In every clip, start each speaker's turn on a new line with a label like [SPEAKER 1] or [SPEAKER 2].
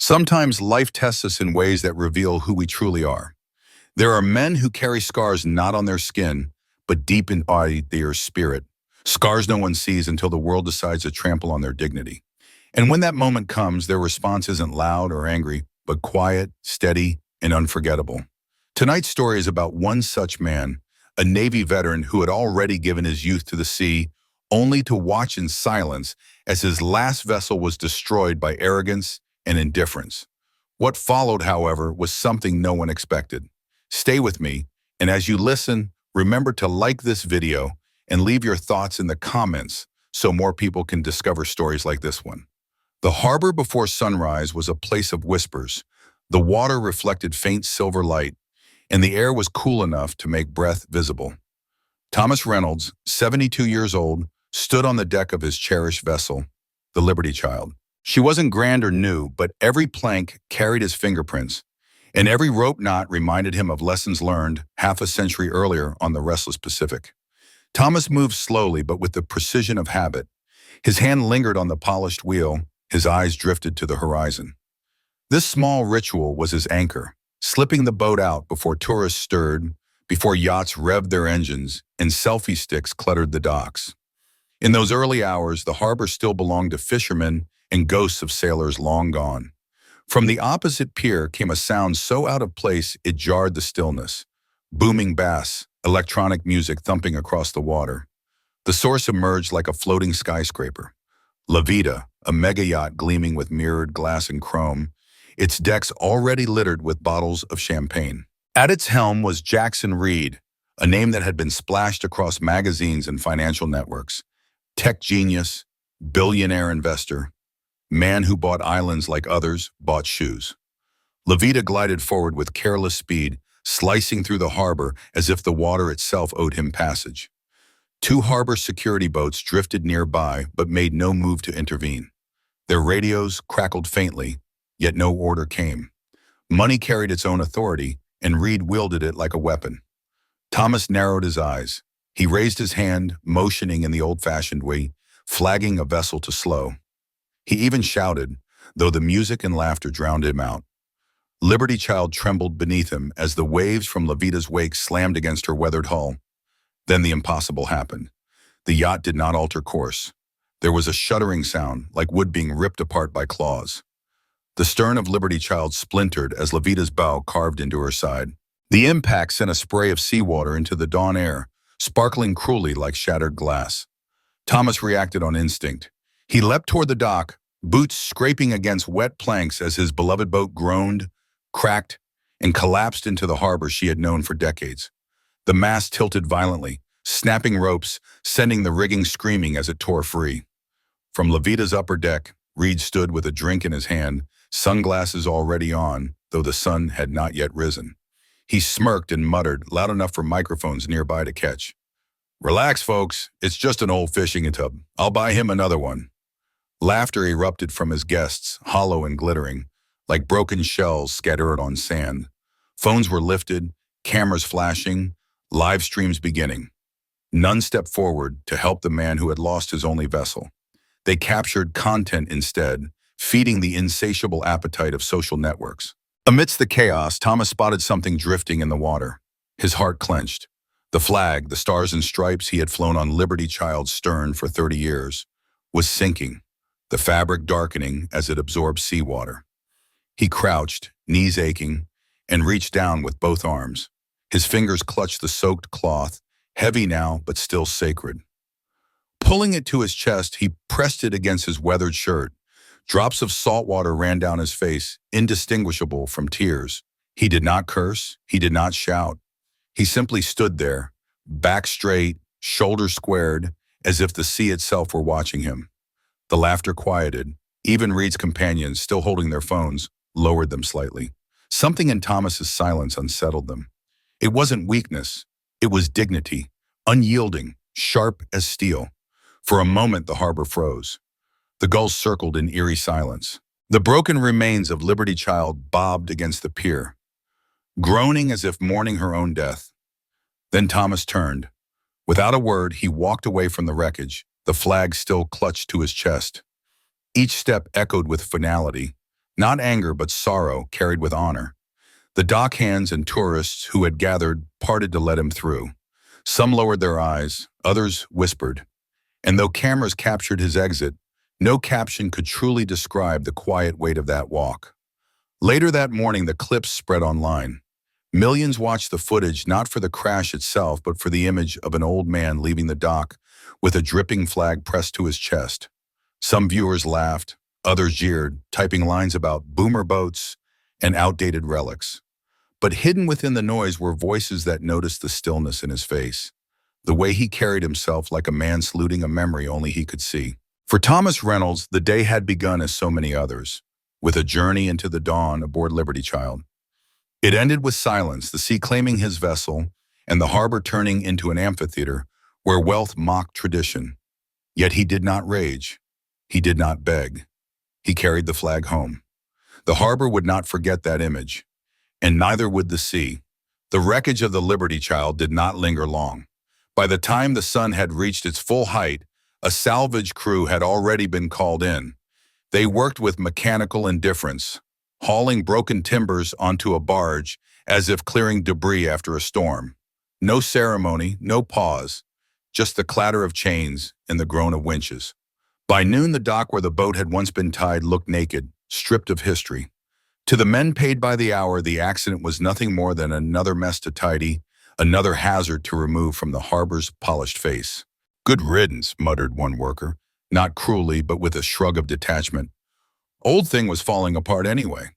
[SPEAKER 1] Sometimes life tests us in ways that reveal who we truly are. There are men who carry scars not on their skin, but deep in their spirit. Scars no one sees until the world decides to trample on their dignity. And when that moment comes, their response isn't loud or angry, but quiet, steady, and unforgettable. Tonight's story is about one such man, a Navy veteran who had already given his youth to the sea, only to watch in silence as his last vessel was destroyed by arrogance and indifference. What followed, however, was something no one expected. Stay with me, and as you listen, remember to like this video and leave your thoughts in the comments so more people can discover stories like this one. The harbor before sunrise was a place of whispers. The water reflected faint silver light, and the air was cool enough to make breath visible. Thomas Reynolds, 72 years old, stood on the deck of his cherished vessel, the Liberty Child. She wasn't grand or new, but every plank carried his fingerprints, and every rope knot reminded him of lessons learned half a century earlier on the restless Pacific. Thomas moved slowly, but with the precision of habit. His hand lingered on the polished wheel, his eyes drifted to the horizon. This small ritual was his anchor, slipping the boat out before tourists stirred, before yachts revved their engines, and selfie sticks cluttered the docks. In those early hours, the harbor still belonged to fishermen and ghosts of sailors long gone. From the opposite pier came a sound so out of place it jarred the stillness. Booming bass, electronic music thumping across the water. The source emerged like a floating skyscraper. La Vida, a mega yacht gleaming with mirrored glass and chrome, its decks already littered with bottles of champagne. At its helm was Jackson Reed, a name that had been splashed across magazines and financial networks. Tech genius, billionaire investor, man who bought islands like others bought shoes. La Vida glided forward with careless speed, slicing through the harbor as if the water itself owed him passage. Two harbor security boats drifted nearby but made no move to intervene. Their radios crackled faintly, yet no order came. Money carried its own authority, and Reed wielded it like a weapon. Thomas narrowed his eyes. He raised his hand, motioning in the old-fashioned way, flagging a vessel to slow. He even shouted, though the music and laughter drowned him out. Liberty Child trembled beneath him as the waves from La Vida's wake slammed against her weathered hull. Then the impossible happened. The yacht did not alter course. There was a shuddering sound, like wood being ripped apart by claws. The stern of Liberty Child splintered as La Vida's bow carved into her side. The impact sent a spray of seawater into the dawn air, sparkling cruelly like shattered glass. Thomas reacted on instinct. He leapt toward the dock, boots scraping against wet planks as his beloved boat groaned, cracked, and collapsed into the harbor she had known for decades. The mast tilted violently, snapping ropes, sending the rigging screaming as it tore free. From La Vida's upper deck, Reed stood with a drink in his hand, sunglasses already on, though the sun had not yet risen. He smirked and muttered, loud enough for microphones nearby to catch. "Relax, folks. It's just an old fishing tub. I'll buy him another one." Laughter erupted from his guests, hollow and glittering, like broken shells scattered on sand. Phones were lifted, cameras flashing, live streams beginning. None stepped forward to help the man who had lost his only vessel. They captured content instead, feeding the insatiable appetite of social networks. Amidst the chaos, Thomas spotted something drifting in the water. His heart clenched. The flag, the stars and stripes he had flown on Liberty Child's stern for 30 years, was sinking, the fabric darkening as it absorbed seawater. He crouched, knees aching, and reached down with both arms. His fingers clutched the soaked cloth, heavy now but still sacred. Pulling it to his chest, he pressed it against his weathered shirt. Drops of salt water ran down his face, indistinguishable from tears. He did not curse, he did not shout. He simply stood there, back straight, shoulders squared, as if the sea itself were watching him. The laughter quieted. Even Reed's companions, still holding their phones, lowered them slightly. Something in Thomas's silence unsettled them. It wasn't weakness. It was dignity, unyielding, sharp as steel. For a moment, the harbor froze. The gulls circled in eerie silence. The broken remains of Liberty Child bobbed against the pier, groaning as if mourning her own death. Then Thomas turned. Without a word, he walked away from the wreckage, the flag still clutched to his chest. Each step echoed with finality. Not anger, but sorrow carried with honor. The dockhands and tourists who had gathered parted to let him through. Some lowered their eyes, others whispered. And though cameras captured his exit, no caption could truly describe the quiet weight of that walk. Later that morning, the clips spread online. Millions watched the footage not for the crash itself, but for the image of an old man leaving the dock with a dripping flag pressed to his chest. Some viewers laughed, others jeered, typing lines about boomer boats and outdated relics. But hidden within the noise were voices that noticed the stillness in his face, the way he carried himself like a man saluting a memory only he could see. For Thomas Reynolds, the day had begun as so many others, with a journey into the dawn aboard Liberty Child. It ended with silence, the sea claiming his vessel, and the harbor turning into an amphitheater where wealth mocked tradition. Yet he did not rage. He did not beg. He carried the flag home. The harbor would not forget that image, and neither would the sea. The wreckage of the Liberty Child did not linger long. By the time the sun had reached its full height, a salvage crew had already been called in. They worked with mechanical indifference, hauling broken timbers onto a barge as if clearing debris after a storm. No ceremony, no pause, just the clatter of chains and the groan of winches. By noon, the dock where the boat had once been tied looked naked, stripped of history. To the men paid by the hour, the accident was nothing more than another mess to tidy, another hazard to remove from the harbor's polished face. "Good riddance," muttered one worker, not cruelly but with a shrug of detachment. Old thing was falling apart anyway.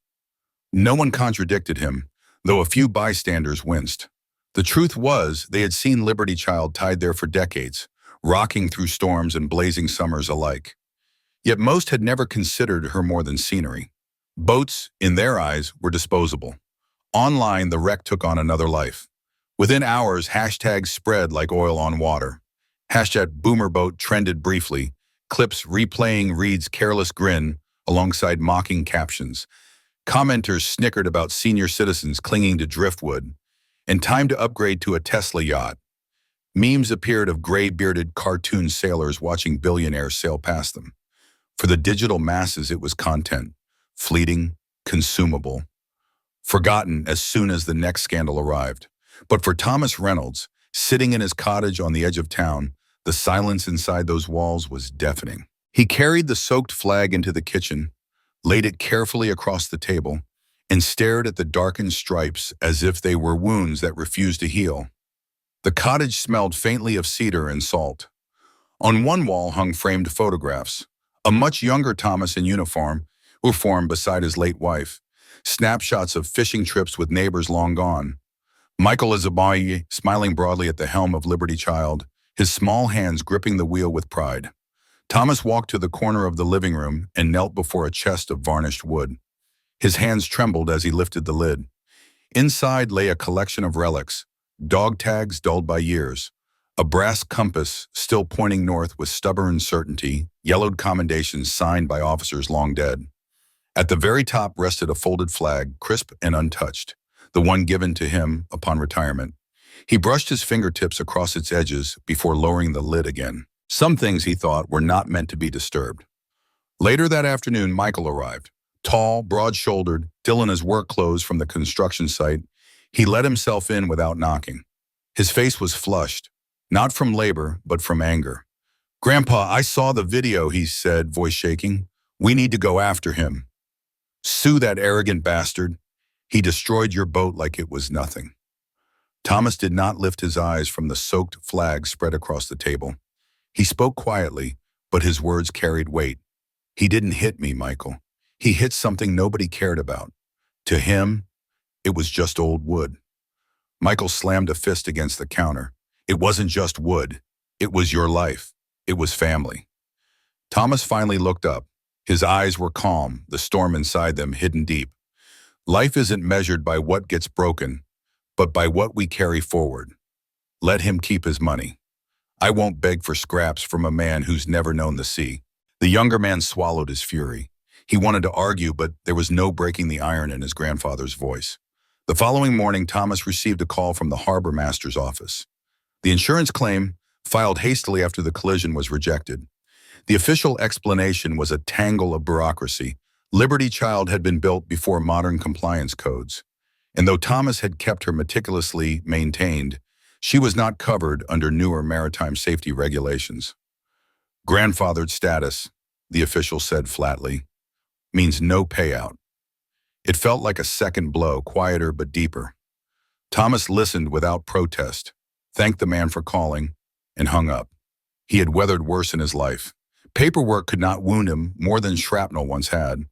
[SPEAKER 1] No one contradicted him, though a few bystanders winced. The truth was, they had seen Liberty Child tied there for decades, rocking through storms and blazing summers alike. Yet most had never considered her more than scenery. Boats, in their eyes, were disposable. Online, the wreck took on another life. Within hours, hashtags spread like oil on water. Hashtag boomerboat trended briefly, clips replaying Reed's careless grin alongside mocking captions. Commenters snickered about senior citizens clinging to driftwood, and time to upgrade to a Tesla yacht. Memes appeared of gray-bearded cartoon sailors watching Billionaire sail past them. For the digital masses, it was content, fleeting, consumable, forgotten as soon as the next scandal arrived. But for Thomas Reynolds, sitting in his cottage on the edge of town, the silence inside those walls was deafening. He carried the soaked flag into the kitchen, laid it carefully across the table, and stared at the darkened stripes as if they were wounds that refused to heal. The cottage smelled faintly of cedar and salt. On one wall hung framed photographs. A much younger Thomas in uniform, who formed beside his late wife. Snapshots of fishing trips with neighbors long gone. Michael Azabaye smiling broadly at the helm of Liberty Child, his small hands gripping the wheel with pride. Thomas walked to the corner of the living room and knelt before a chest of varnished wood. His hands trembled as he lifted the lid. Inside lay a collection of relics, dog tags dulled by years, a brass compass still pointing north with stubborn certainty, yellowed commendations signed by officers long dead. At the very top rested a folded flag, crisp and untouched, the one given to him upon retirement. He brushed his fingertips across its edges before lowering the lid again. Some things, he thought, were not meant to be disturbed. Later that afternoon, Michael arrived. Tall, broad-shouldered, still in his work clothes from the construction site, he let himself in without knocking. His face was flushed, not from labor, but from anger. "Grandpa, I saw the video," he said, voice shaking. "We need to go after him. Sue that arrogant bastard. He destroyed your boat like it was nothing." Thomas did not lift his eyes from the soaked flag spread across the table. He spoke quietly, but his words carried weight. "He didn't hit me, Michael. He hit something nobody cared about. To him, it was just old wood." Michael slammed a fist against the counter. "It wasn't just wood. It was your life. It was family." Thomas finally looked up. His eyes were calm, the storm inside them hidden deep. "Life isn't measured by what gets broken, but by what we carry forward. Let him keep his money. I won't beg for scraps from a man who's never known the sea." The younger man swallowed his fury. He wanted to argue, but there was no breaking the iron in his grandfather's voice. The following morning, Thomas received a call from the harbor master's office. The insurance claim, filed hastily after the collision, was rejected. The official explanation was a tangle of bureaucracy, Liberty Child had been built before modern compliance codes, and though Thomas had kept her meticulously maintained, she was not covered under newer maritime safety regulations. Grandfathered status, the official said flatly, means no payout. It felt like a second blow, quieter but deeper. Thomas listened without protest, thanked the man for calling, and hung up. He had weathered worse in his life. Paperwork could not wound him more than shrapnel once had.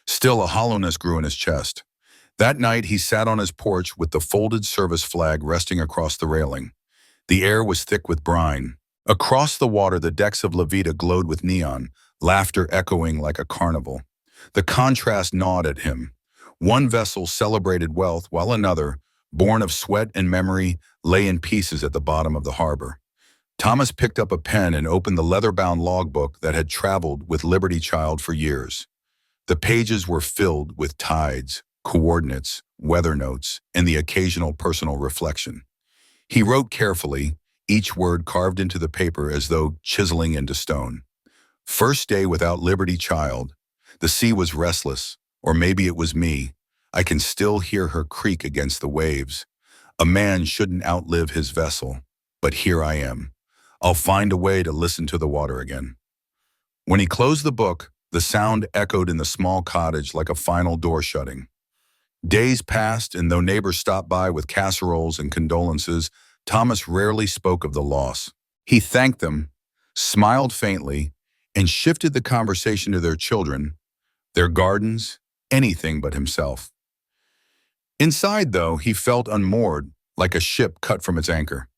[SPEAKER 1] Still, a hollowness grew in his chest. That night, he sat on his porch with the folded service flag resting across the railing. The air was thick with brine. Across the water, the decks of La Vida glowed with neon, laughter echoing like a carnival. The contrast gnawed at him. One vessel celebrated wealth, while another, born of sweat and memory, lay in pieces at the bottom of the harbor. Thomas picked up a pen and opened the leather-bound logbook that had traveled with Liberty Child for years. The pages were filled with tides, coordinates, weather notes, and the occasional personal reflection. He wrote carefully, each word carved into the paper as though chiseling into stone. First day without Liberty Child. The sea was restless, or maybe it was me. I can still hear her creak against the waves. A man shouldn't outlive his vessel, but here I am. I'll find a way to listen to the water again. When he closed the book, the sound echoed in the small cottage like a final door shutting. Days passed, and though neighbors stopped by with casseroles and condolences, Thomas rarely spoke of the loss. He thanked them, smiled faintly, and shifted the conversation to their children, their gardens, anything but himself. Inside, though, he felt unmoored, like a ship cut from its anchor.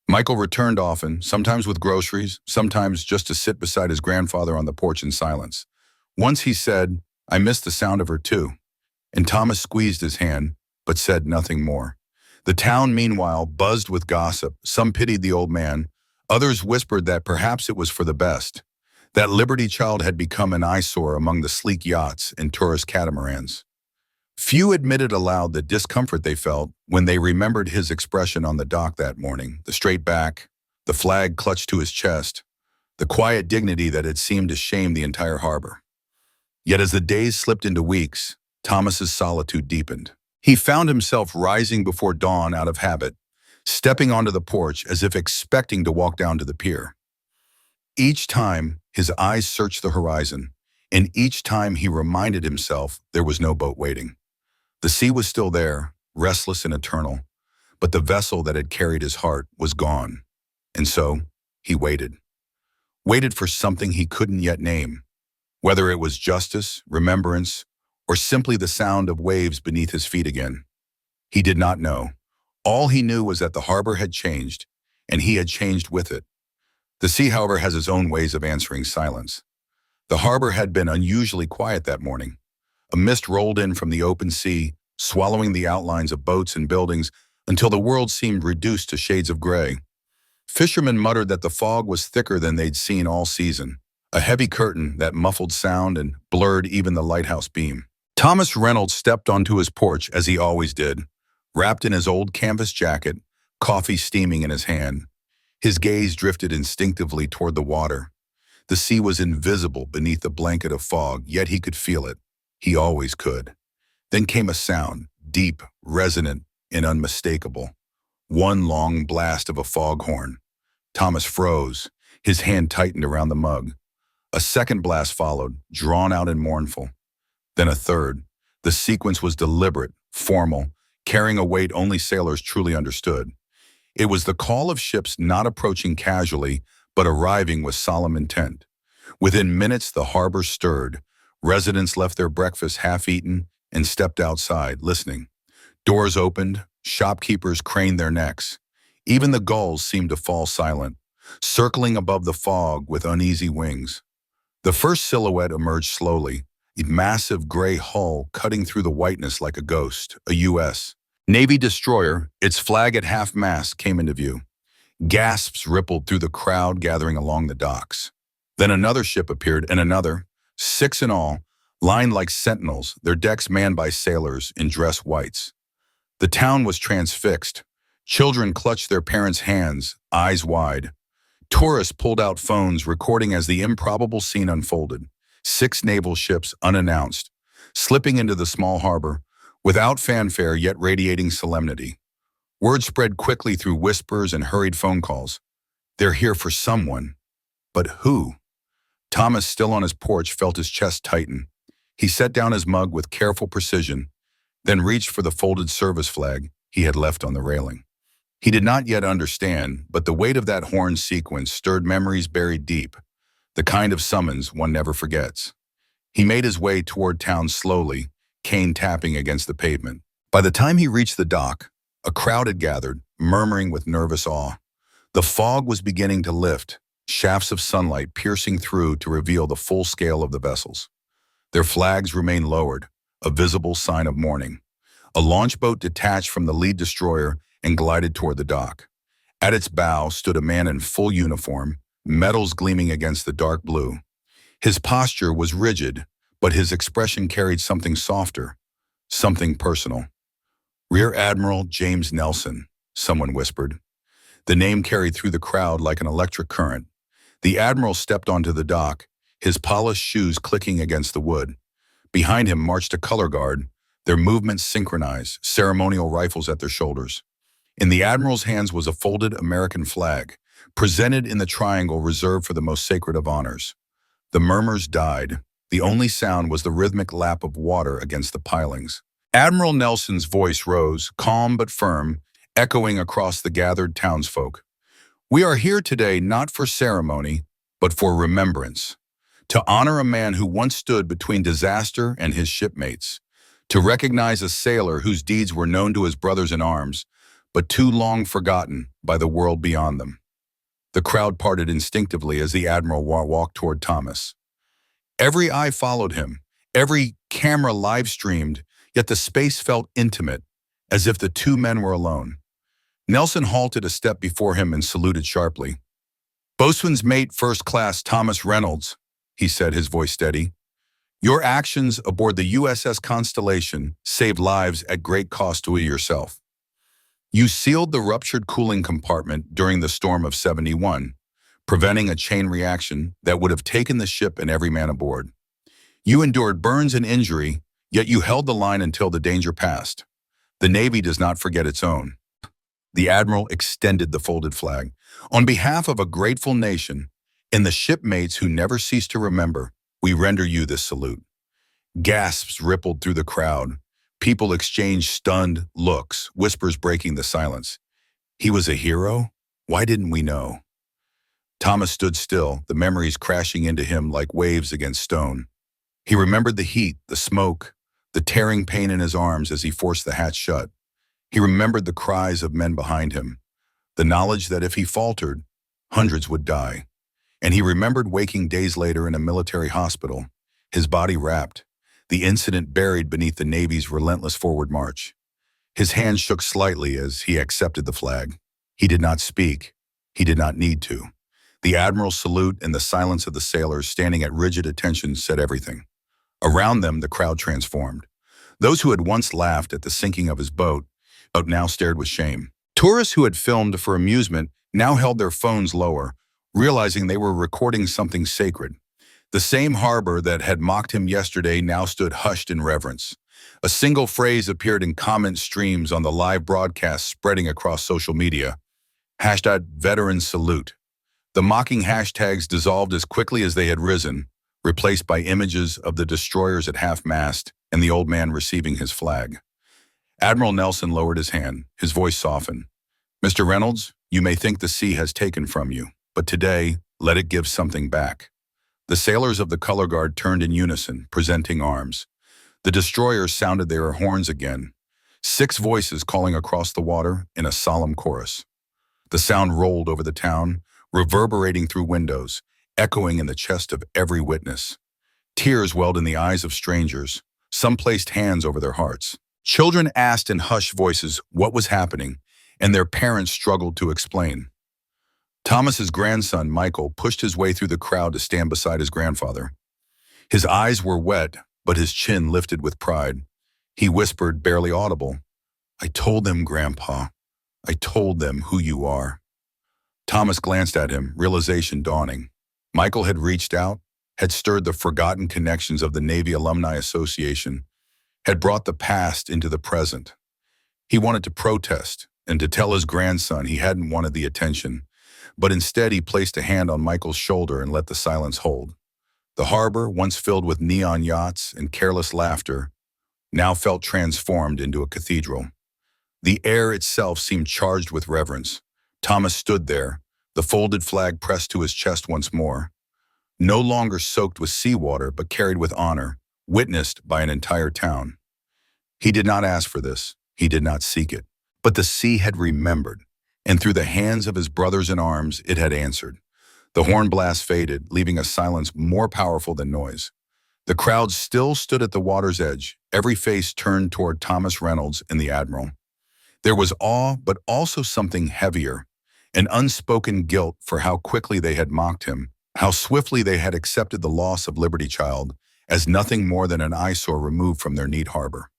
[SPEAKER 1] Michael returned often, sometimes with groceries, sometimes just to sit beside his grandfather on the porch in silence. Once he said, "I miss the sound of her too," and Thomas squeezed his hand, but said nothing more. The town, meanwhile, buzzed with gossip. Some pitied the old man. Others whispered that perhaps it was for the best, that Liberty Child had become an eyesore among the sleek yachts and tourist catamarans. Few admitted aloud the discomfort they felt when they remembered his expression on the dock that morning, the straight back, the flag clutched to his chest, the quiet dignity that had seemed to shame the entire harbor. Yet as the days slipped into weeks, Thomas's solitude deepened. He found himself rising before dawn out of habit, stepping onto the porch as if expecting to walk down to the pier. Each time, his eyes searched the horizon, and each time he reminded himself there was no boat waiting. The sea was still there, restless and eternal, but the vessel that had carried his heart was gone. And so, he waited. Waited for something he couldn't yet name, whether it was justice, remembrance, or simply the sound of waves beneath his feet again. He did not know. All he knew was that the harbor had changed, and he had changed with it. The sea, however, has its own ways of answering silence. The harbor had been unusually quiet that morning. A mist rolled in from the open sea, swallowing the outlines of boats and buildings until the world seemed reduced to shades of gray. Fishermen muttered that the fog was thicker than they'd seen all season, a heavy curtain that muffled sound and blurred even the lighthouse beam. Thomas Reynolds stepped onto his porch as he always did, wrapped in his old canvas jacket, coffee steaming in his hand. His gaze drifted instinctively toward the water. The sea was invisible beneath the blanket of fog, yet he could feel it. He always could. Then came a sound, deep, resonant, and unmistakable. One long blast of a foghorn. Thomas froze. His hand tightened around the mug. A second blast followed, drawn out and mournful. Then a third. The sequence was deliberate, formal, carrying a weight only sailors truly understood. It was the call of ships not approaching casually, but arriving with solemn intent. Within minutes, the harbor stirred. Residents left their breakfast half-eaten and stepped outside, listening. Doors opened, shopkeepers craned their necks. Even the gulls seemed to fall silent, circling above the fog with uneasy wings. The first silhouette emerged slowly, a massive gray hull cutting through the whiteness like a ghost, a U.S. Navy destroyer, its flag at half-mast, came into view. Gasps rippled through the crowd gathering along the docks. Then another ship appeared, and another, 6 in all, lined like sentinels, their decks manned by sailors in dress whites. The town was transfixed. Children clutched their parents' hands, eyes wide. Tourists pulled out phones, recording as the improbable scene unfolded. 6 naval ships unannounced, slipping into the small harbor, without fanfare yet radiating solemnity. Word spread quickly through whispers and hurried phone calls. They're here for someone. But who? Thomas, still on his porch, felt his chest tighten. He set down his mug with careful precision, then reached for the folded service flag he had left on the railing. He did not yet understand, but the weight of that horn sequence stirred memories buried deep, the kind of summons one never forgets. He made his way toward town slowly, cane tapping against the pavement. By the time he reached the dock, a crowd had gathered, murmuring with nervous awe. The fog was beginning to lift, shafts of sunlight piercing through to reveal the full scale of the vessels. Their flags remained lowered, a visible sign of mourning. A launch boat detached from the lead destroyer and glided toward the dock. At its bow stood a man in full uniform, metals gleaming against the dark blue. His posture was rigid, but his expression carried something softer, something personal. "Rear Admiral James Nelson," someone whispered. The name carried through the crowd like an electric current. The admiral stepped onto the dock, his polished shoes clicking against the wood. Behind him marched a color guard, their movements synchronized, ceremonial rifles at their shoulders. In the admiral's hands was a folded American flag, presented in the triangle reserved for the most sacred of honors. The murmurs died. The only sound was the rhythmic lap of water against the pilings. Admiral Nelson's voice rose, calm but firm, echoing across the gathered townsfolk. "We are here today not for ceremony, but for remembrance. To honor a man who once stood between disaster and his shipmates. To recognize a sailor whose deeds were known to his brothers in arms, but too long forgotten by the world beyond them." The crowd parted instinctively as the admiral walked toward Thomas. Every eye followed him, every camera live-streamed, yet the space felt intimate, as if the two men were alone. Nelson halted a step before him and saluted sharply. "Boatswain's mate first class Thomas Reynolds," he said, his voice steady. "Your actions aboard the USS Constellation saved lives at great cost to yourself. You sealed the ruptured cooling compartment during the storm of '71, preventing a chain reaction that would have taken the ship and every man aboard. You endured burns and injury, yet you held the line until the danger passed. The Navy does not forget its own." The admiral extended the folded flag. "On behalf of a grateful nation and the shipmates who never cease to remember, we render you this salute." Gasps rippled through the crowd. People exchanged stunned looks, whispers breaking the silence. He was a hero? Why didn't we know? Thomas stood still, the memories crashing into him like waves against stone. He remembered the heat, the smoke, the tearing pain in his arms as he forced the hatch shut. He remembered the cries of men behind him, the knowledge that if he faltered, hundreds would die. And he remembered waking days later in a military hospital, his body wrapped, the incident buried beneath the Navy's relentless forward march. His hand shook slightly as he accepted the flag. He did not speak. He did not need to. The admiral's salute and the silence of the sailors standing at rigid attention said everything. Around them, the crowd transformed. Those who had once laughed at the sinking of his boat now stared with shame. Tourists who had filmed for amusement now held their phones lower, realizing they were recording something sacred. The same harbor that had mocked him yesterday now stood hushed in reverence. A single phrase appeared in comment streams on the live broadcast spreading across social media. #VeteranSalute. The mocking hashtags dissolved as quickly as they had risen, replaced by images of the destroyers at half-mast and the old man receiving his flag. Admiral Nelson lowered his hand, his voice softened. "Mr. Reynolds, you may think the sea has taken from you, but today, let it give something back." The sailors of the color guard turned in unison, presenting arms. The destroyers sounded their horns again, 6 voices calling across the water in a solemn chorus. The sound rolled over the town, reverberating through windows, echoing in the chest of every witness. Tears welled in the eyes of strangers. Some placed hands over their hearts. Children asked in hushed voices what was happening, and their parents struggled to explain. Thomas's grandson, Michael, pushed his way through the crowd to stand beside his grandfather. His eyes were wet, but his chin lifted with pride. He whispered, barely audible, "I told them, Grandpa. I told them who you are." Thomas glanced at him, realization dawning. Michael had reached out, had stirred the forgotten connections of the Navy Alumni Association, had brought the past into the present. He wanted to protest and to tell his grandson he hadn't wanted the attention, but instead he placed a hand on Michael's shoulder and let the silence hold. The harbor, once filled with neon yachts and careless laughter, now felt transformed into a cathedral. The air itself seemed charged with reverence. Thomas stood there, the folded flag pressed to his chest once more, no longer soaked with seawater but carried with honor, witnessed by an entire town. He did not ask for this, he did not seek it, but the sea had remembered, and through the hands of his brothers in arms it had answered. The horn blast faded, leaving a silence more powerful than noise. The crowd still stood at the water's edge, every face turned toward Thomas Reynolds and the admiral. There was awe, but also something heavier, an unspoken guilt for how quickly they had mocked him, how swiftly they had accepted the loss of Liberty Child as nothing more than an eyesore removed from their neat harbor.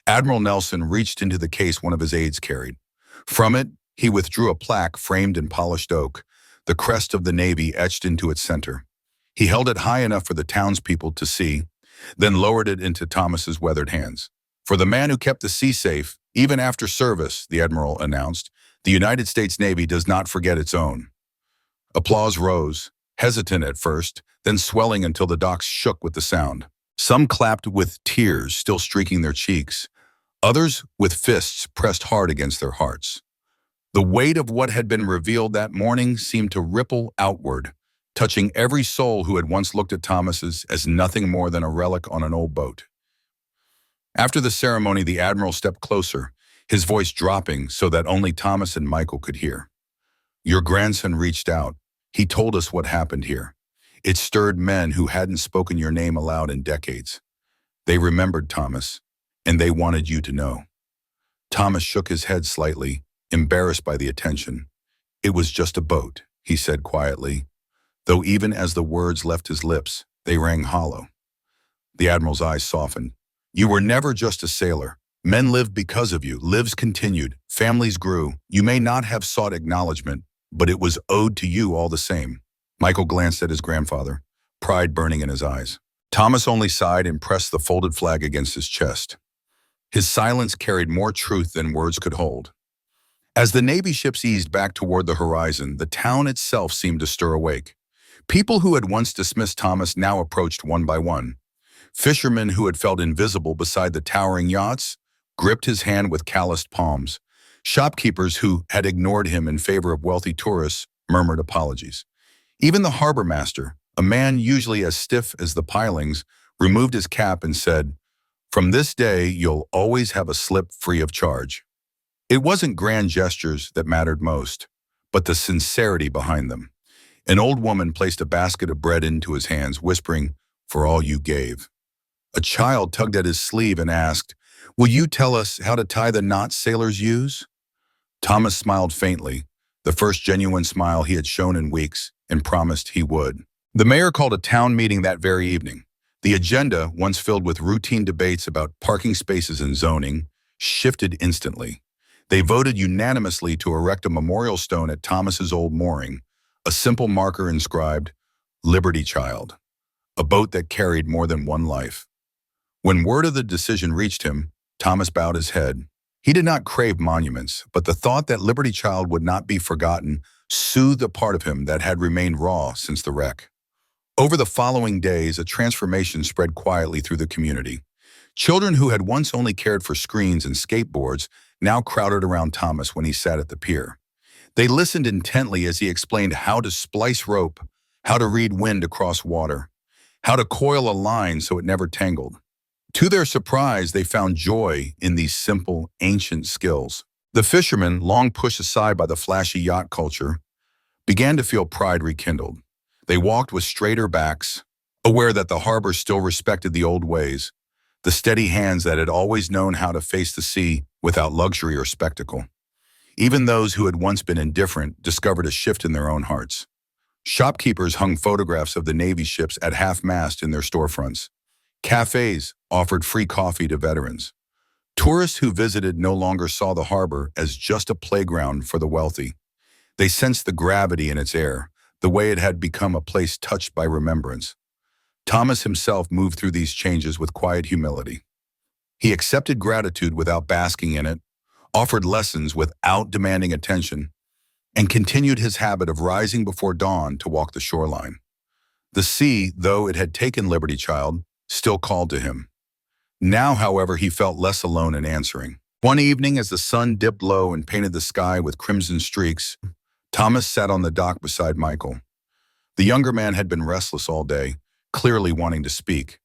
[SPEAKER 1] Admiral Nelson reached into the case one of his aides carried. From it, he withdrew a plaque framed in polished oak, the crest of the Navy etched into its center. He held it high enough for the townspeople to see, then lowered it into Thomas's weathered hands. For the man who kept the sea safe, even after service, the admiral announced, the United States Navy does not forget its own. Applause rose, hesitant at first, then swelling until the docks shook with the sound. Some clapped with tears still streaking their cheeks, others with fists pressed hard against their hearts. The weight of what had been revealed that morning seemed to ripple outward, touching every soul who had once looked at Thomas's as nothing more than a relic on an old boat. After the ceremony, the admiral stepped closer, his voice dropping so that only Thomas and Michael could hear. Your grandson reached out. He told us what happened here. It stirred men who hadn't spoken your name aloud in decades. They remembered Thomas, and they wanted you to know. Thomas shook his head slightly, embarrassed by the attention. It was just a boat, he said quietly, though even as the words left his lips, they rang hollow. The admiral's eyes softened. You were never just a sailor. Men lived because of you. Lives continued. Families grew. You may not have sought acknowledgement, but it was owed to you all the same. Michael glanced at his grandfather, pride burning in his eyes. Thomas only sighed and pressed the folded flag against his chest. His silence carried more truth than words could hold. As the Navy ships eased back toward the horizon, the town itself seemed to stir awake. People who had once dismissed Thomas now approached one by one. Fishermen who had felt invisible beside the towering yachts gripped his hand with calloused palms. Shopkeepers who had ignored him in favor of wealthy tourists murmured apologies. Even the harbor master, a man usually as stiff as the pilings, removed his cap and said, "From this day, you'll always have a slip free of charge." It wasn't grand gestures that mattered most, but the sincerity behind them. An old woman placed a basket of bread into his hands, whispering, "For all you gave." A child tugged at his sleeve and asked, "Will you tell us how to tie the knot sailors use?" Thomas smiled faintly, the first genuine smile he had shown in weeks, and promised he would. The mayor called a town meeting that very evening. The agenda, once filled with routine debates about parking spaces and zoning, shifted instantly. They voted unanimously to erect a memorial stone at Thomas's old mooring, a simple marker inscribed, "Liberty Child," a boat that carried more than one life. When word of the decision reached him, Thomas bowed his head. He did not crave monuments, but the thought that Liberty Child would not be forgotten soothed a part of him that had remained raw since the wreck. Over the following days, a transformation spread quietly through the community. Children who had once only cared for screens and skateboards now crowded around Thomas when he sat at the pier. They listened intently as he explained how to splice rope, how to read wind across water, how to coil a line so it never tangled. To their surprise, they found joy in these simple, ancient skills. The fishermen, long pushed aside by the flashy yacht culture, began to feel pride rekindled. They walked with straighter backs, aware that the harbor still respected the old ways, the steady hands that had always known how to face the sea without luxury or spectacle. Even those who had once been indifferent discovered a shift in their own hearts. Shopkeepers hung photographs of the Navy ships at half-mast in their storefronts. Cafes offered free coffee to veterans. Tourists who visited no longer saw the harbor as just a playground for the wealthy. They sensed the gravity in its air, the way it had become a place touched by remembrance. Thomas himself moved through these changes with quiet humility. He accepted gratitude without basking in it, offered lessons without demanding attention, and continued his habit of rising before dawn to walk the shoreline. The sea, though it had taken Liberty Child, still called to him. Now, however, he felt less alone in answering. One evening, as the sun dipped low and painted the sky with crimson streaks, Thomas sat on the dock beside Michael. The younger man had been restless all day, clearly wanting to speak.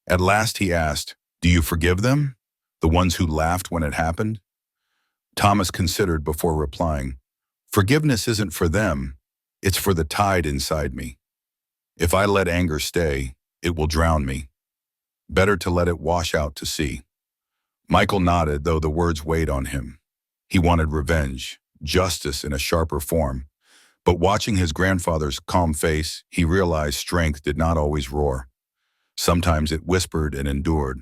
[SPEAKER 1] At last he asked, "Do you forgive them? The ones who laughed when it happened?" Thomas considered before replying, "Forgiveness isn't for them, it's for the tide inside me. If I let anger stay, it will drown me. Better to let it wash out to sea." Michael nodded, though the words weighed on him. He wanted revenge, justice in a sharper form. But watching his grandfather's calm face, he realized strength did not always roar. Sometimes it whispered and endured.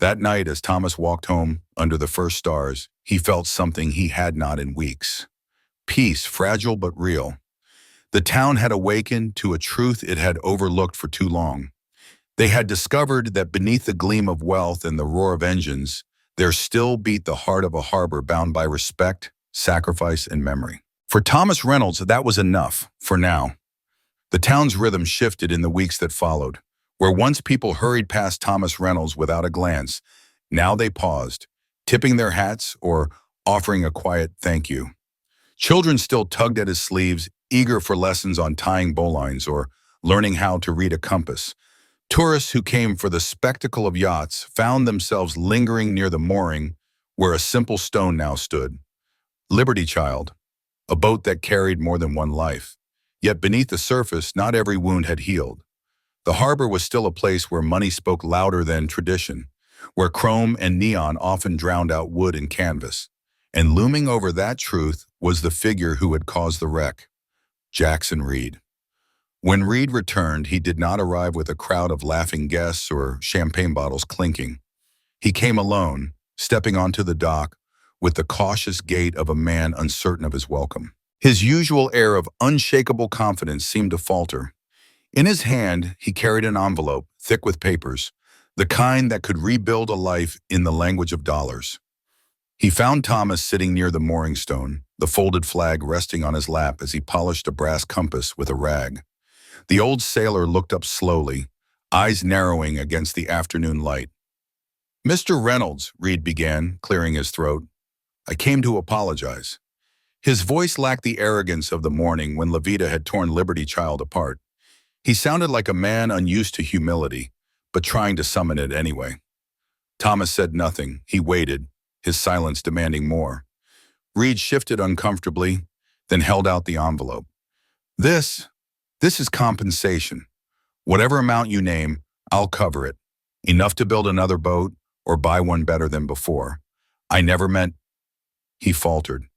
[SPEAKER 1] That night, as Thomas walked home under the first stars, he felt something he had not in weeks. Peace, fragile but real. The town had awakened to a truth it had overlooked for too long. They had discovered that beneath the gleam of wealth and the roar of engines, there still beat the heart of a harbor bound by respect, sacrifice, and memory. For Thomas Reynolds, that was enough, for now. The town's rhythm shifted in the weeks that followed. Where once people hurried past Thomas Reynolds without a glance, now they paused, tipping their hats or offering a quiet thank you. Children still tugged at his sleeves, eager for lessons on tying bowlines or learning how to read a compass. Tourists who came for the spectacle of yachts found themselves lingering near the mooring where a simple stone now stood. Liberty Child, a boat that carried more than one life. Yet beneath the surface, not every wound had healed. The harbor was still a place where money spoke louder than tradition, where chrome and neon often drowned out wood and canvas. And looming over that truth was the figure who had caused the wreck, Jackson Reed. When Reed returned, he did not arrive with a crowd of laughing guests or champagne bottles clinking. He came alone, stepping onto the dock with the cautious gait of a man uncertain of his welcome. His usual air of unshakable confidence seemed to falter. In his hand, he carried an envelope, thick with papers, the kind that could rebuild a life in the language of dollars. He found Thomas sitting near the mooring stone, the folded flag resting on his lap as he polished a brass compass with a rag. The old sailor looked up slowly, eyes narrowing against the afternoon light. "Mr. Reynolds," Reed began, clearing his throat, "I came to apologize." His voice lacked the arrogance of the morning when Levita had torn Liberty Child apart. He sounded like a man unused to humility, but trying to summon it anyway. Thomas said nothing. He waited, his silence demanding more. Reed shifted uncomfortably, then held out the envelope. This is compensation. Whatever amount you name, I'll cover it. Enough to build another boat or buy one better than before. I never meant," he faltered,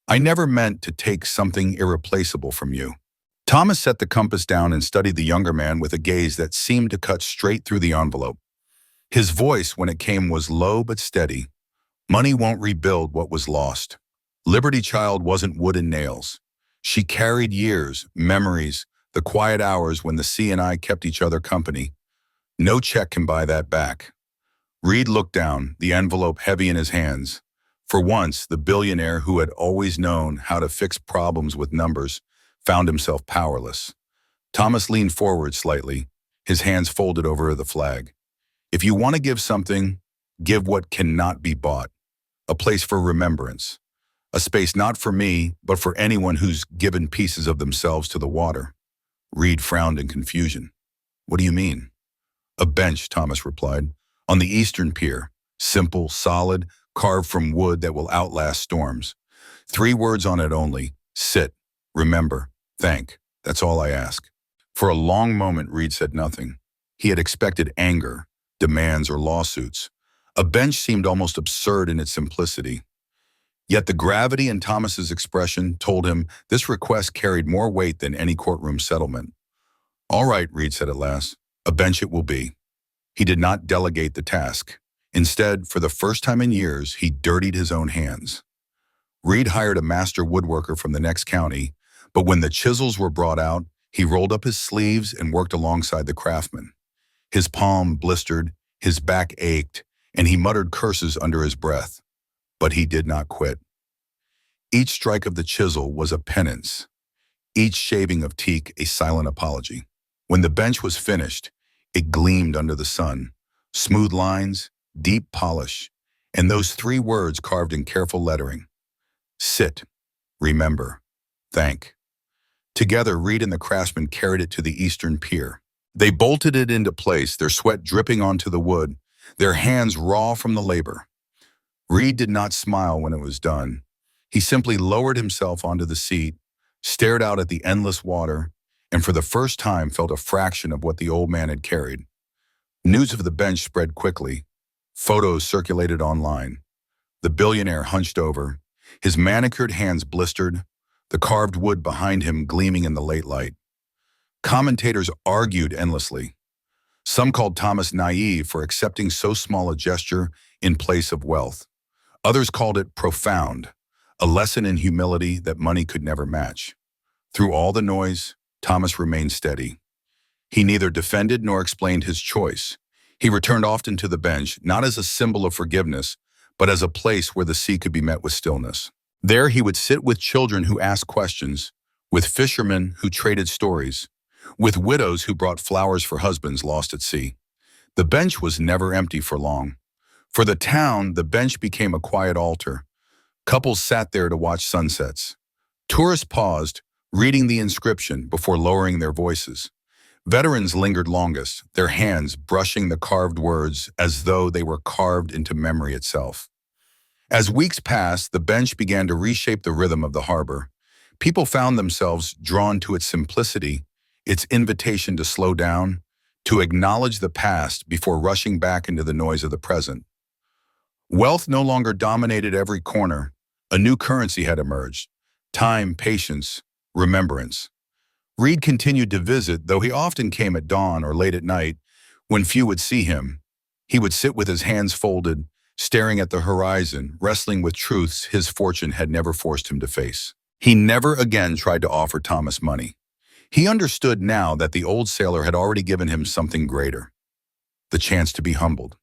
[SPEAKER 1] "I never meant to take something irreplaceable from you." Thomas set the compass down and studied the younger man with a gaze that seemed to cut straight through the envelope. His voice, when it came, was low but steady. "Money won't rebuild what was lost. Liberty Child wasn't wood and nails. She carried years, memories, the quiet hours when the sea and I kept each other company. No check can buy that back." Reed looked down, the envelope heavy in his hands. For once, the billionaire who had always known how to fix problems with numbers found himself powerless. Thomas leaned forward slightly, his hands folded over the flag. "If you want to give something, give what cannot be bought. A place for remembrance. A space not for me, but for anyone who's given pieces of themselves to the water." Reed frowned in confusion. "What do you mean?" "A bench," Thomas replied, "on the eastern pier. Simple, solid, carved from wood that will outlast storms. 3 words on it only. Sit, remember, thank. That's all I ask." For a long moment, Reed said nothing. He had expected anger, demands, or lawsuits. A bench seemed almost absurd in its simplicity. Yet the gravity in Thomas's expression told him this request carried more weight than any courtroom settlement. "All right," Reed said at last, "a bench it will be." He did not delegate the task. Instead, for the first time in years, he dirtied his own hands. Reed hired a master woodworker from the next county, but when the chisels were brought out, He rolled up his sleeves and worked alongside the craftsman. His palm blistered, his back ached, and he muttered curses under his breath. But he did not quit. Each strike of the chisel was a penance, each shaving of teak a silent apology. When the bench was finished, it gleamed under the sun. Smooth lines, deep polish, and those three words carved in careful lettering. Sit, remember, thank. Together, Reed and the craftsman carried it to the eastern pier. They bolted it into place, their sweat dripping onto the wood, their hands raw from the labor. Reed did not smile when it was done. He simply lowered himself onto the seat, stared out at the endless water, and for the first time felt a fraction of what the old man had carried. News of the bench spread quickly. Photos circulated online. The billionaire hunched over, his manicured hands blistered, the carved wood behind him gleaming in the late light. Commentators argued endlessly. Some called Thomas naive for accepting so small a gesture in place of wealth. Others called it profound, a lesson in humility that money could never match. Through all the noise, Thomas remained steady. He neither defended nor explained his choice. He returned often to the bench, not as a symbol of forgiveness, but as a place where the sea could be met with stillness. There he would sit with children who asked questions, with fishermen who traded stories, with widows who brought flowers for husbands lost at sea. The bench was never empty for long. For the town, the bench became a quiet altar. Couples sat there to watch sunsets. Tourists paused, reading the inscription before lowering their voices. Veterans lingered longest, their hands brushing the carved words as though they were carved into memory itself. As weeks passed, the bench began to reshape the rhythm of the harbor. People found themselves drawn to its simplicity, its invitation to slow down, to acknowledge the past before rushing back into the noise of the present. Wealth no longer dominated every corner. A new currency had emerged: time, patience, remembrance. Reed continued to visit, though he often came at dawn or late at night, when few would see him. He would sit with his hands folded, staring at the horizon, wrestling with truths his fortune had never forced him to face. He never again tried to offer Thomas money. He understood now that the old sailor had already given him something greater: the chance to be humbled.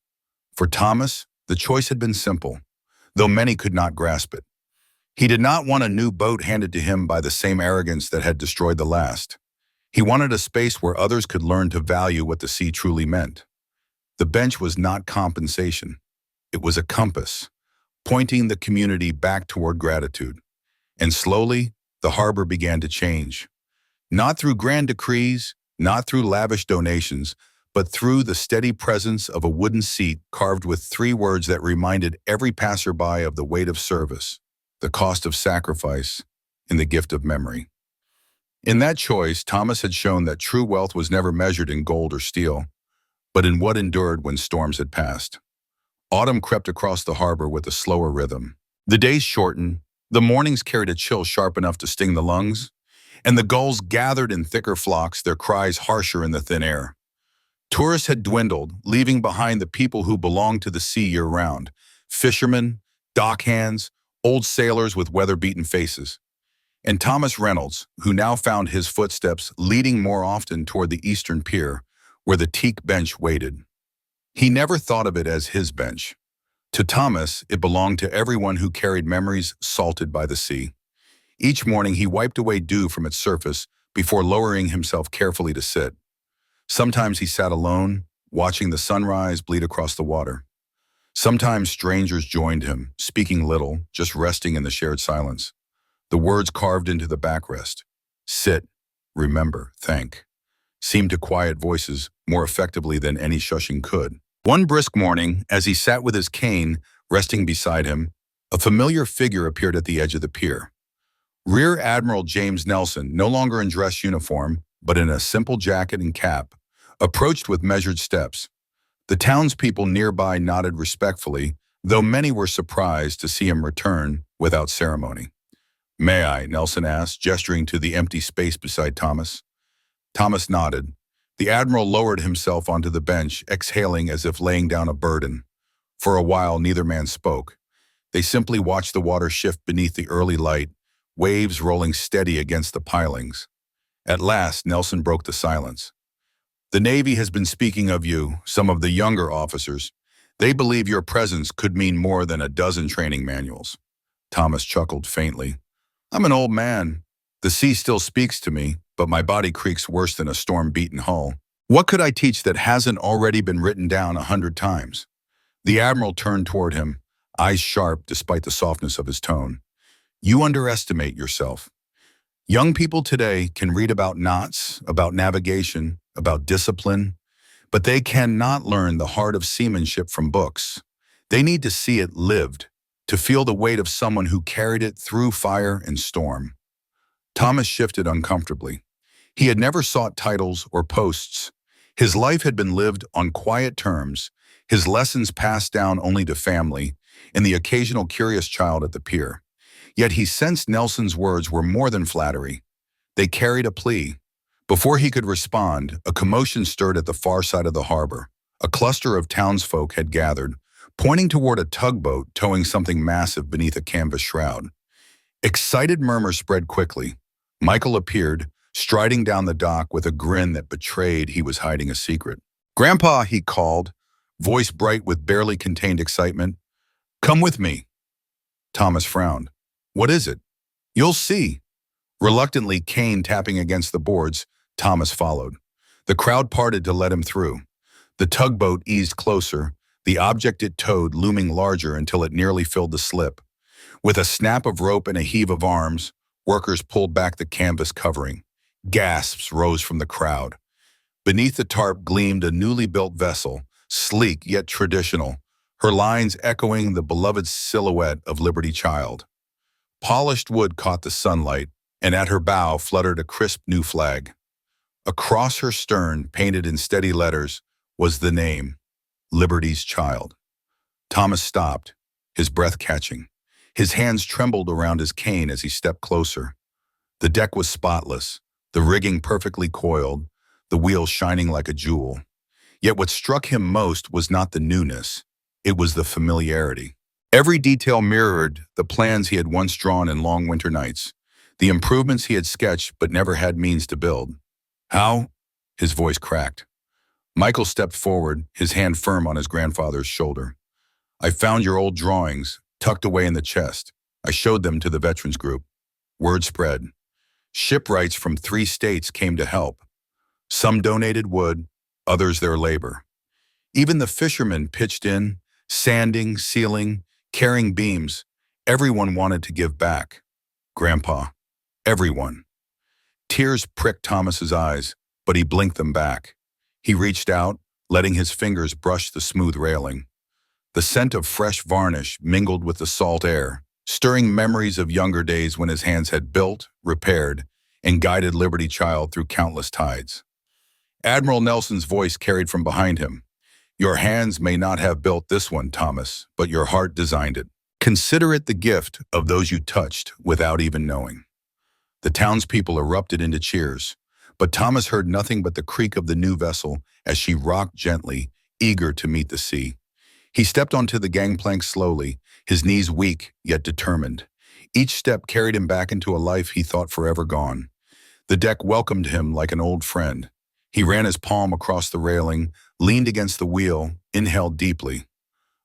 [SPEAKER 1] For Thomas, the choice had been simple, though many could not grasp it. He did not want a new boat handed to him by the same arrogance that had destroyed the last. He wanted a space where others could learn to value what the sea truly meant. The bench was not compensation. It was a compass, pointing the community back toward gratitude. And slowly, the harbor began to change. Not through grand decrees, not through lavish donations, but through the steady presence of a wooden seat carved with three words that reminded every passerby of the weight of service, the cost of sacrifice, and the gift of memory. In that choice, Thomas had shown that true wealth was never measured in gold or steel, but in what endured when storms had passed. Autumn crept across the harbor with a slower rhythm. The days shortened, the mornings carried a chill sharp enough to sting the lungs, and the gulls gathered in thicker flocks, their cries harsher in the thin air. Tourists had dwindled, leaving behind the people who belonged to the sea year-round: fishermen, dockhands, old sailors with weather-beaten faces. And Thomas Reynolds, who now found his footsteps leading more often toward the eastern pier, where the teak bench waited. He never thought of it as his bench. To Thomas, it belonged to everyone who carried memories salted by the sea. Each morning he wiped away dew from its surface before lowering himself carefully to sit. Sometimes he sat alone, watching the sunrise bleed across the water. Sometimes strangers joined him, speaking little, just resting in the shared silence. The words carved into the backrest: sit, remember, thank, seemed to quiet voices more effectively than any shushing could. One brisk morning, as he sat with his cane resting beside him, a familiar figure appeared at the edge of the pier. Rear Admiral James Nelson, no longer in dress uniform, but in a simple jacket and cap, approached with measured steps. The townspeople nearby nodded respectfully, though many were surprised to see him return without ceremony. "May I?" Nelson asked, gesturing to the empty space beside Thomas. Thomas nodded. The Admiral lowered himself onto the bench, exhaling as if laying down a burden. For a while, neither man spoke. They simply watched the water shift beneath the early light, waves rolling steady against the pilings. At last, Nelson broke the silence. The Navy has been speaking of you, some of the younger officers. They believe your presence could mean more than a dozen training manuals. Thomas chuckled faintly. I'm an old man. The sea still speaks to me, but my body creaks worse than a storm-beaten hull. What could I teach that hasn't already been written down 100 times? The admiral turned toward him, eyes sharp despite the softness of his tone. You underestimate yourself. Young people today can read about knots, about navigation, about discipline, but they cannot learn the heart of seamanship from books. They need to see it lived, to feel the weight of someone who carried it through fire and storm. Thomas shifted uncomfortably. He had never sought titles or posts. His life had been lived on quiet terms, his lessons passed down only to family and the occasional curious child at the pier. Yet he sensed Nelson's words were more than flattery. They carried a plea. Before he could respond, a commotion stirred at the far side of the harbor. A cluster of townsfolk had gathered, pointing toward a tugboat towing something massive beneath a canvas shroud. Excited murmurs spread quickly. Michael appeared, striding down the dock with a grin that betrayed he was hiding a secret. "Grandpa," he called, voice bright with barely contained excitement. "Come with me." Thomas frowned. "What is it?" "You'll see." Reluctantly, cane tapping against the boards, Thomas followed. The crowd parted to let him through. The tugboat eased closer, the object it towed looming larger until it nearly filled the slip. With a snap of rope and a heave of arms, workers pulled back the canvas covering. Gasps rose from the crowd. Beneath the tarp gleamed a newly built vessel, sleek yet traditional, her lines echoing the beloved silhouette of Liberty Child. Polished wood caught the sunlight, and at her bow fluttered a crisp new flag. Across her stern, painted in steady letters, was the name, Liberty's Child. Thomas stopped, his breath catching. His hands trembled around his cane as he stepped closer. The deck was spotless, the rigging perfectly coiled, the wheel shining like a jewel. Yet what struck him most was not the newness, it was the familiarity. Every detail mirrored the plans he had once drawn in long winter nights, the improvements he had sketched but never had means to build. "How?" His voice cracked. Michael stepped forward, his hand firm on his grandfather's shoulder. "I found your old drawings, tucked away in the chest. I showed them to the veterans group. Word spread. Shipwrights from 3 states came to help. Some donated wood, others their labor. Even the fishermen pitched in, sanding, sealing, carrying beams. Everyone wanted to give back. Grandpa, everyone." Tears pricked Thomas's eyes, but he blinked them back. He reached out, letting his fingers brush the smooth railing. The scent of fresh varnish mingled with the salt air, stirring memories of younger days when his hands had built, repaired, and guided Liberty Child through countless tides. Admiral Nelson's voice carried from behind him. "Your hands may not have built this one, Thomas, but your heart designed it. Consider it the gift of those you touched without even knowing." The townspeople erupted into cheers, but Thomas heard nothing but the creak of the new vessel as she rocked gently, eager to meet the sea. He stepped onto the gangplank slowly, his knees weak yet determined. Each step carried him back into a life he thought forever gone. The deck welcomed him like an old friend. He ran his palm across the railing, leaned against the wheel, inhaled deeply.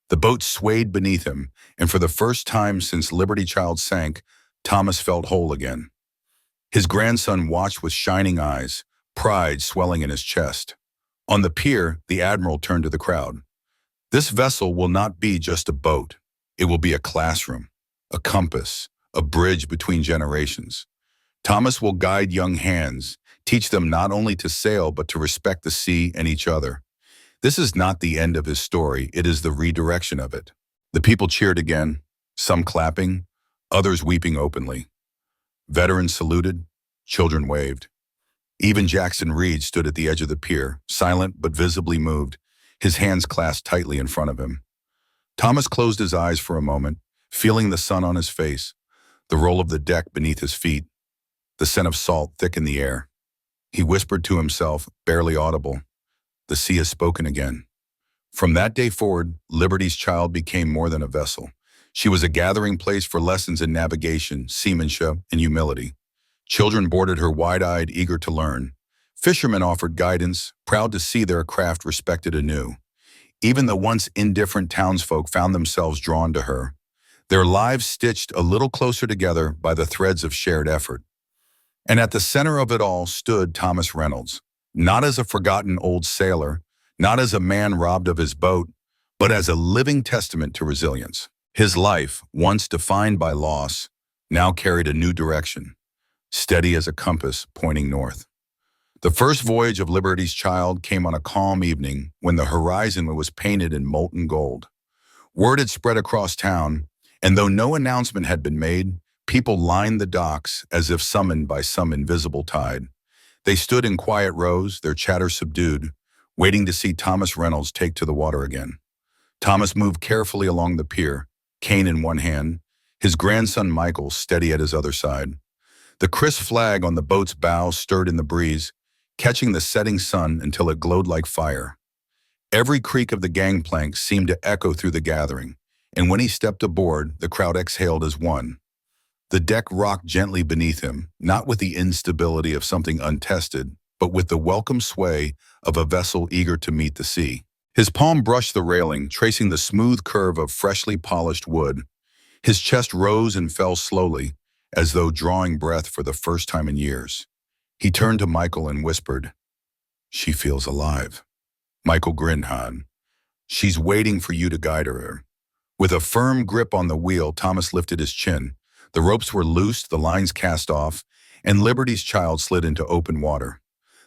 [SPEAKER 1] The boat swayed beneath him, and for the first time since Liberty Child sank, Thomas felt whole again. His grandson watched with shining eyes, pride swelling in his chest. On the pier, the admiral turned to the crowd. "This vessel will not be just a boat. It will be a classroom, a compass, a bridge between generations. Thomas will guide young hands, teach them not only to sail but to respect the sea and each other." This is not the end of his story, it is the redirection of it. The people cheered again, some clapping, others weeping openly. Veterans saluted, children waved. Even Jackson Reed stood at the edge of the pier, silent but visibly moved, his hands clasped tightly in front of him. Thomas closed his eyes for a moment, feeling the sun on his face, the roll of the deck beneath his feet, the scent of salt thick in the air. He whispered to himself, barely audible, "The sea has spoken again." From that day forward, Liberty's Child became more than a vessel. She was a gathering place for lessons in navigation, seamanship, and humility. Children boarded her wide-eyed, eager to learn. Fishermen offered guidance, proud to see their craft respected anew. Even the once indifferent townsfolk found themselves drawn to her, their lives stitched a little closer together by the threads of shared effort. And at the center of it all stood Thomas Reynolds, not as a forgotten old sailor, not as a man robbed of his boat, but as a living testament to resilience. His life, once defined by loss, now carried a new direction, steady as a compass pointing north. The first voyage of Liberty's Child came on a calm evening when the horizon was painted in molten gold. Word had spread across town, and though no announcement had been made, people lined the docks as if summoned by some invisible tide. They stood in quiet rows, their chatter subdued, waiting to see Thomas Reynolds take to the water again. Thomas moved carefully along the pier, cane in one hand, his grandson Michael steady at his other side. The crisp flag on the boat's bow stirred in the breeze, catching the setting sun until it glowed like fire. Every creak of the gangplank seemed to echo through the gathering, and when he stepped aboard, the crowd exhaled as one. The deck rocked gently beneath him, not with the instability of something untested, but with the welcome sway of a vessel eager to meet the sea. His palm brushed the railing, tracing the smooth curve of freshly polished wood. His chest rose and fell slowly, as though drawing breath for the first time in years. He turned to Michael and whispered, "She feels alive." Michael grinned, "Han. She's waiting for you to guide her." With a firm grip on the wheel, Thomas lifted his chin. The ropes were loosed, the lines cast off, and Liberty's Child slid into open water.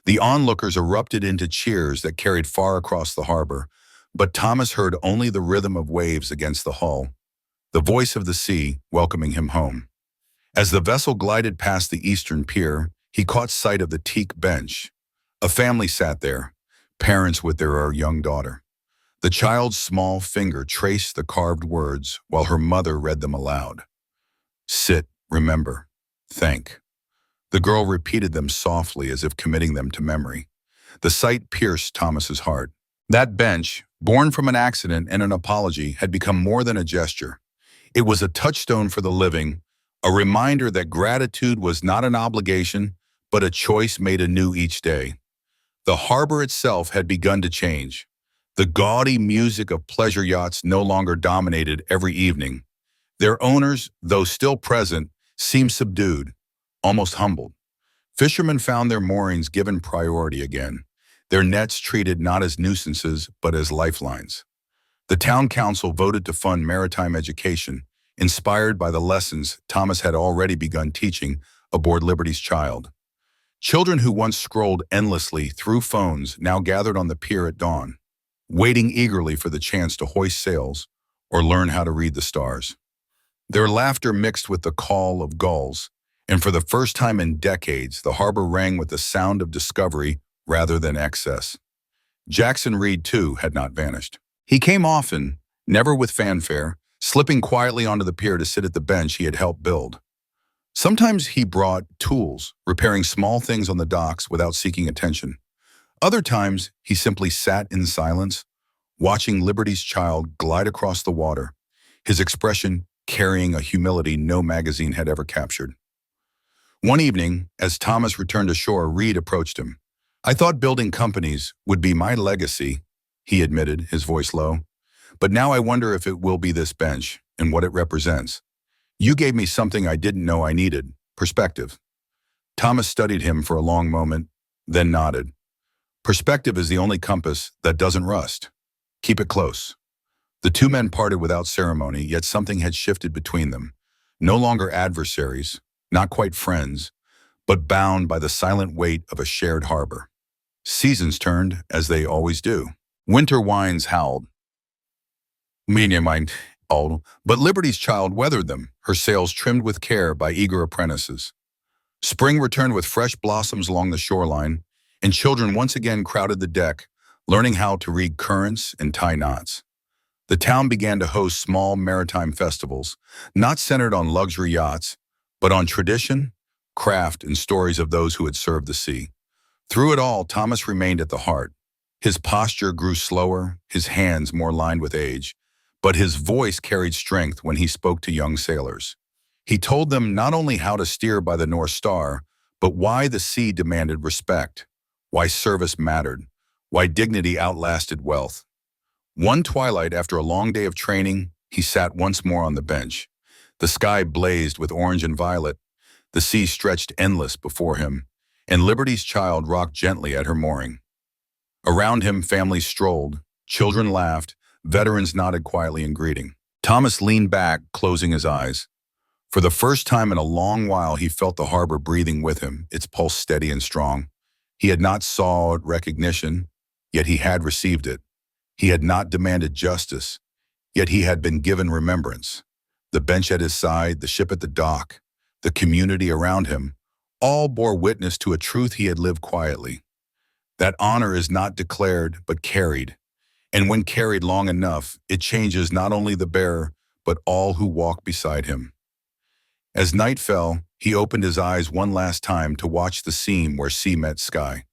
[SPEAKER 1] The onlookers erupted into cheers that carried far across the harbor, but Thomas heard only the rhythm of waves against the hull, the voice of the sea welcoming him home. As the vessel glided past the eastern pier, he caught sight of the teak bench. A family sat there, parents with their young daughter. The child's small finger traced the carved words while her mother read them aloud. "Sit, remember, thank." The girl repeated them softly as if committing them to memory. The sight pierced Thomas's heart. That bench, born from an accident and an apology, had become more than a gesture. It was a touchstone for the living, a reminder that gratitude was not an obligation, but a choice made anew each day. The harbor itself had begun to change. The gaudy music of pleasure yachts no longer dominated every evening. Their owners, though still present, seemed subdued, almost humbled. Fishermen found their moorings given priority again, their nets treated not as nuisances but as lifelines. The town council voted to fund maritime education, inspired by the lessons Thomas had already begun teaching aboard Liberty's Child. Children who once scrolled endlessly through phones now gathered on the pier at dawn, waiting eagerly for the chance to hoist sails or learn how to read the stars. Their laughter mixed with the call of gulls, and for the first time in decades, the harbor rang with the sound of discovery rather than excess. Jackson Reed, too, had not vanished. He came often, never with fanfare, slipping quietly onto the pier to sit at the bench he had helped build. Sometimes he brought tools, repairing small things on the docks without seeking attention. Other times, he simply sat in silence, watching Liberty's Child glide across the water, his expression carrying a humility no magazine had ever captured. One evening, as Thomas returned ashore, Reed approached him. "I thought building companies would be my legacy," he admitted, his voice low. "But now I wonder if it will be this bench and what it represents. You gave me something I didn't know I needed, perspective." Thomas studied him for a long moment, then nodded. "Perspective is the only compass that doesn't rust. Keep it close." The two men parted without ceremony, yet something had shifted between them. No longer adversaries, not quite friends, but bound by the silent weight of a shared harbor. Seasons turned, as they always do. Winter winds howled. But Liberty's Child weathered them, her sails trimmed with care by eager apprentices. Spring returned with fresh blossoms along the shoreline, and children once again crowded the deck, learning how to read currents and tie knots. The town began to host small maritime festivals, not centered on luxury yachts, but on tradition, craft, and stories of those who had served the sea. Through it all, Thomas remained at the heart. His posture grew slower, his hands more lined with age, but his voice carried strength when he spoke to young sailors. He told them not only how to steer by the North Star, But why the sea demanded respect, why service mattered, why dignity outlasted wealth. One twilight, after a long day of training, he sat once more on the bench. The sky blazed with orange and violet, the sea stretched endless before him, and Liberty's child rocked gently at her mooring. Around him, families strolled, children laughed, veterans nodded quietly in greeting. Thomas leaned back, closing his eyes. For the first time in a long while, he felt the harbor breathing with him, its pulse steady and strong. He had not sought recognition, yet he had received it. He had not demanded justice, yet he had been given remembrance. The bench at his side, the ship at the dock, the community around him, all bore witness to a truth he had lived quietly. That honor is not declared, but carried. And when carried long enough, it changes not only the bearer, but all who walk beside him. As night fell, he opened his eyes one last time to watch the seam where sea met sky.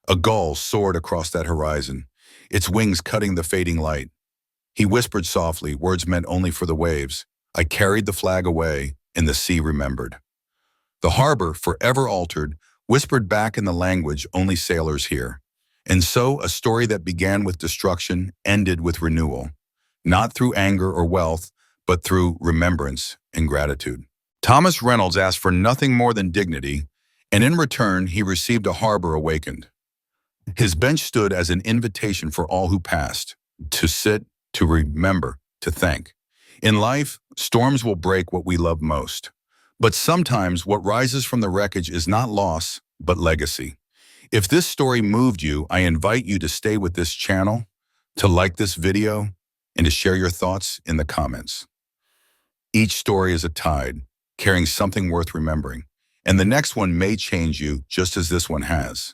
[SPEAKER 1] A gull soared across that horizon, its wings cutting the fading light. He whispered softly, words meant only for the waves. I carried the flag away, and the sea remembered. The harbor, forever altered, whispered back in the language only sailors hear. And so a story that began with destruction ended with renewal, not through anger or wealth, but through remembrance and gratitude. Thomas Reynolds asked for nothing more than dignity, and in return he received a harbor awakened. His bench stood as an invitation for all who passed, to sit, to remember, to thank. In life, storms will break what we love most. But sometimes what rises from the wreckage is not loss, but legacy. If this story moved you, I invite you to stay with this channel, to like this video, and to share your thoughts in the comments. Each story is a tide, carrying something worth remembering, and the next one may change you just as this one has.